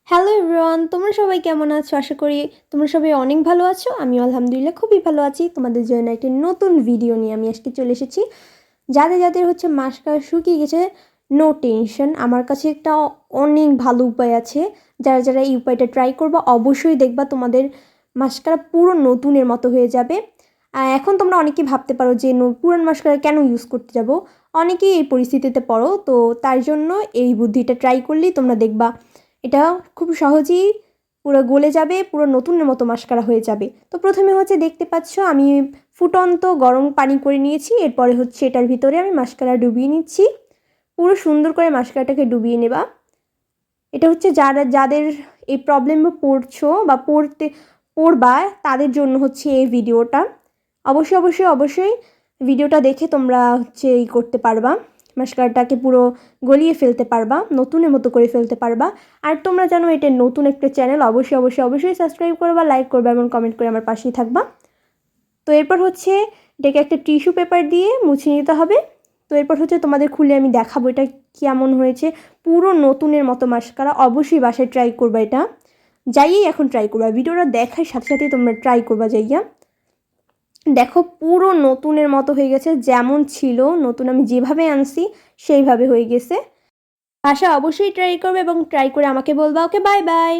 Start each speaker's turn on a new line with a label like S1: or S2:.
S1: Hello everyone, তোমরা সবাই কেমন আছো? আশা করি তোমরা সবাই অনেক ভালো আছো। আমিও আলহামদুলিল্লাহ খুবই ভালো আছি। তোমাদের জন্য একটি নতুন ভিডিও নিয়ে আমি আজকে চলে এসেছি। যাদের যাদের হচ্ছে মাস্কারা শুকিয়ে গেছে, নো টেনশন, আমার কাছে একটা অনেক ভালো উপায় আছে। যারা যারা এই উপায়টা ট্রাই করবা অবশ্যই দেখবা তোমাদের মাস্কারা পুরো নতুনের মতো হয়ে যাবে। এখন তোমরা অনেকেই ভাবতে পারো যে পুরান মাস্কারা কেন ইউজ করতে যাব। অনেকেই এই পরিস্থিতিতে পড়ো, তো তার জন্য এই বুদ্ধিটা ট্রাই করলেই তোমরা দেখবা এটা খুব সহজেই পুরো গলে যাবে, পুরো নতুনের মতো মাস্কারা হয়ে যাবে। তো প্রথমে হচ্ছে দেখতে পাচ্ছ আমি ফুটন্ত গরম পানি করে নিয়েছি। এরপরে হচ্ছে এটার ভিতরে আমি মাস্কারা ডুবিয়ে নিচ্ছি। পুরো সুন্দর করে মাস্কারাটাকে ডুবিয়ে নেবা। এটা হচ্ছে যাদের এই প্রবলেমে পড়ছো বা পড়বা তাদের জন্য হচ্ছে এই ভিডিওটা। অবশ্যই ভিডিওটা দেখে তোমরা হচ্ছে এই করতে পারবা, মাস্কারাটাকে পুরো গলিয়ে ফেলতে পারবা, নতুনের মতো করে ফেলতে পারবা। আর তোমরা জানো এটা নতুন একটা চ্যানেল, অবশ্যই সাবস্ক্রাইব করবা, লাইক করবা এবং কমেন্ট করে আমার পাশেই থাকবা। তো এরপর হচ্ছে এটাকে একটা টিস্যু পেপার দিয়ে মুছে নিতে হবে। তো এরপর হচ্ছে তোমাদের খুলে আমি দেখাবো এটা কেমন হয়েছে। পুরো নতুনের মতো মাস্কারা। অবশ্যই বাসায় ট্রাই করবা, এটা যাইয়েই এখন ট্রাই করবা, ভিডিওটা দেখার সাথে সাথেই তোমরা ট্রাই করবা যাইয়া। দেখো পুরো নতুনের মতো হয়ে গেছে, যেমন ছিল নতুন আমি যেভাবে আনছি সেইভাবে হয়ে গেছে। বাসায় অবশ্যই ট্রাই করবে এবং ট্রাই করে আমাকে বলবা। ওকে, বাই বাই।